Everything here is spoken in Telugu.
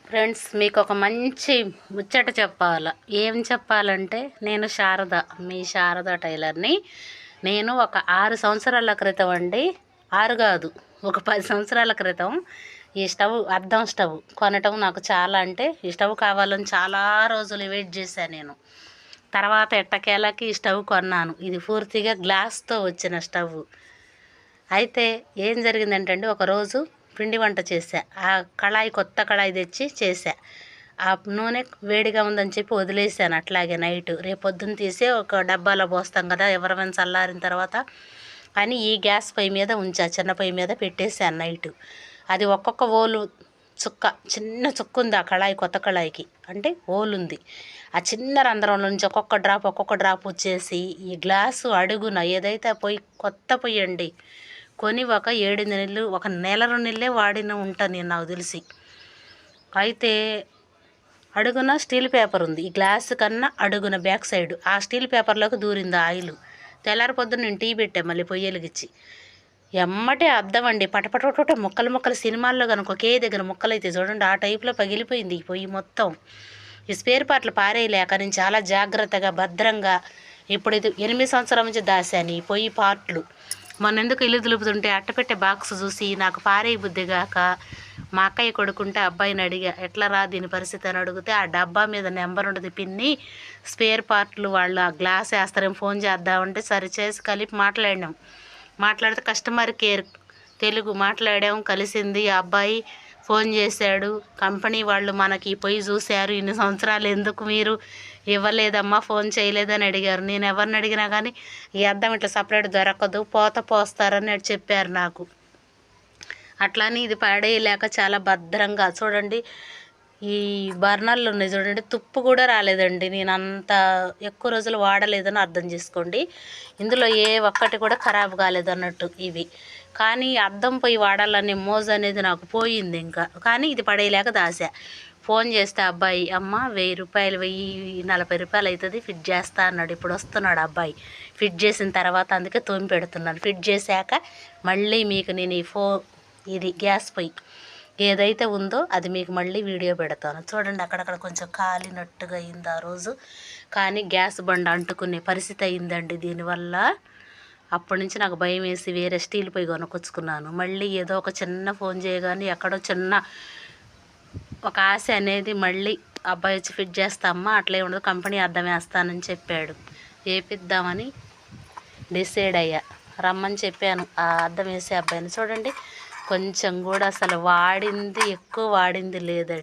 ఫ్రెండ్స్, మీకు ఒక మంచి ముచ్చట చెప్పాలా. ఏం చెప్పాలంటే, నేను శారద, మీ శారద టైలర్ని. నేను ఒక 6 సంవత్సరాల క్రితం అండి, 6 కాదు, ఒక 10 సంవత్సరాల క్రితం ఈ స్టవ్, అద్దం స్టవ్ కొనటం నాకు చాలా, అంటే ఈ స్టవ్ కావాలని చాలా రోజులు వెయిట్ చేశాను నేను. తర్వాత ఎట్టకేలకి ఈ స్టవ్ కొన్నాను. ఇది పూర్తిగా గ్లాస్తో వచ్చిన స్టవ్. అయితే ఏం జరిగిందంటే అండి, ఒకరోజు పిండి వంట చేశా. ఆ కళాయి, కొత్త కళాయి తెచ్చి చేశా. ఆ నూనె వేడిగా ఉందని చెప్పి వదిలేసాను అట్లాగే నైట్. రేపు పొద్దున్న తీసి ఒక డబ్బాలో పోస్తాం కదా ఎవరైనా చల్లారిన తర్వాత అని, ఈ గ్యాస్ పొయ్యి మీద ఉంచా, చిన్న పొయ్యి మీద పెట్టేశాను నైట్. అది ఒక్కొక్క ఓలు చుక్క, చిన్న చుక్క ఉంది ఆ కళాయి, కొత్త కళాయికి అంటే ఓలుంది. ఆ చిన్న రంధ్రంలో నుంచి ఒక్కొక్క డ్రాప్ వచ్చేసి ఈ గ్లాసు అడుగున, ఏదైతే పొయ్యి, కొత్త పొయ్యి అండి, కొని ఒక 7 నెలలు, ఒక నెల 2 నెలలే వాడిన ఉంటాను నేను, నాకు తెలిసి. అయితే అడుగున స్టీల్ పేపర్ ఉంది, ఈ గ్లాస్ కన్నా అడుగున బ్యాక్ సైడ్ ఆ స్టీల్ పేపర్లోకి దూరింది ఆయిల్. తెల్లారి పొద్దున్న నేను టీ పెట్టాను మళ్ళీ పొయ్యి వెలిగించి. ఎమ్మటే అద్దం అండి, పటపట ముక్కలు సినిమాల్లో కనుక ఒకే దగ్గర ముక్కలు అయితే చూడండి, ఆ టైప్లో పగిలిపోయింది ఈ పొయ్యి మొత్తం. ఈ స్పేర్ పార్ట్లు పారేయలేక నేను చాలా జాగ్రత్తగా, భద్రంగా ఇప్పుడు ఇది 8 సంవత్సరాల నుంచి దాశాను ఈ పొయ్యి పార్ట్లు. మొన్నెందుకు ఇల్లు దులుపుతుంటే అట్టపెట్టే బాక్స్ చూసి నాకు పారేయ బుద్ధిగాక మా అక్కయ్య కొడుకుంటే అబ్బాయిని అడిగా, ఎట్లా రా దీని పరిస్థితి అని అడిగితే, ఆ డబ్బా మీద నెంబర్ ఉంటుంది పిన్ని, స్పేర్ పార్ట్లు వాళ్ళు ఆ గ్లాస్ వేస్తారేమో, ఫోన్ చేద్దామంటే సరి చేసి కలిపి మాట్లాడితే కస్టమర్ కేర్ తెలుగు మాట్లాడాము, కలిసింది. ఆ అబ్బాయి ఫోన్ చేశాడు, కంపెనీ వాళ్ళు మనకి పొయ్యి చూశారు, ఇన్ని సంవత్సరాలు ఎందుకు మీరు ఇవ్వలేదమ్మా, ఫోన్ చేయలేదని అడిగారు. నేను ఎవరిని అడిగినా కానీ ఈ అద్దం ఇట్లా సపరేట్ దొరకదు, పోస్తారని చెప్పారు నాకు. అట్లానే ఇది పడేయలేక చాలా భద్రంగా చూడండి, ఈ బర్నర్లు ఉన్నాయి చూడండి, తుప్పు కూడా రాలేదండి. నేను అంత ఎక్కువ రోజులు వాడలేదని అర్థం చేసుకోండి. ఇందులో ఏ ఒక్కటి కూడా ఖరాబ్ కాలేదు అన్నట్టు ఇవి. కానీ అద్దం పోయి వాడాలనే మోజు అనేది నాకు పోయింది ఇంకా. కానీ ఇది పడేయలేక దాసా. ఫోన్ చేస్తే అబ్బాయి, అమ్మ 1000 రూపాయలు, 1040 రూపాయలు అవుతుంది, ఫిట్ చేస్తా అన్నాడు. ఇప్పుడు వస్తున్నాడు అబ్బాయి ఫిట్ చేసిన తర్వాత, అందుకే తోమి పెడుతున్నాను. ఫిట్ చేశాక మళ్ళీ మీకు నేను ఇది గ్యాస్ పొయ్యి ఏదైతే ఉందో అది మీకు మళ్ళీ వీడియో పెడతాను. చూడండి, అక్కడక్కడ కొంచెం కాలినట్టుగా అయింది ఆ రోజు, కానీ గ్యాస్ బండ అంటుకునే పరిస్థితి అయిందండి దీనివల్ల. అప్పటి నుంచి నాకు భయం వేసి వేరే స్టీల్ పొయ్యి కొనుక్కొచ్చుకున్నాను. మళ్ళీ ఏదో ఒక చిన్న ఫోన్ చేయగానే ఎక్కడో చిన్న ఒక ఆశ అనేది, మళ్ళీ అబ్బాయి వచ్చి ఫిట్ చేస్తామ్మా, అట్లే ఉండదు, కంపెనీ అద్దం వేస్తానని చెప్పాడు. వేపిద్దామని డిసైడ్ అయ్యా, రమ్మని చెప్పాను ఆ అద్దం వేసే అబ్బాయిని. చూడండి, కొంచెం కూడా అసలు ఎక్కువ వాడింది లేదండి.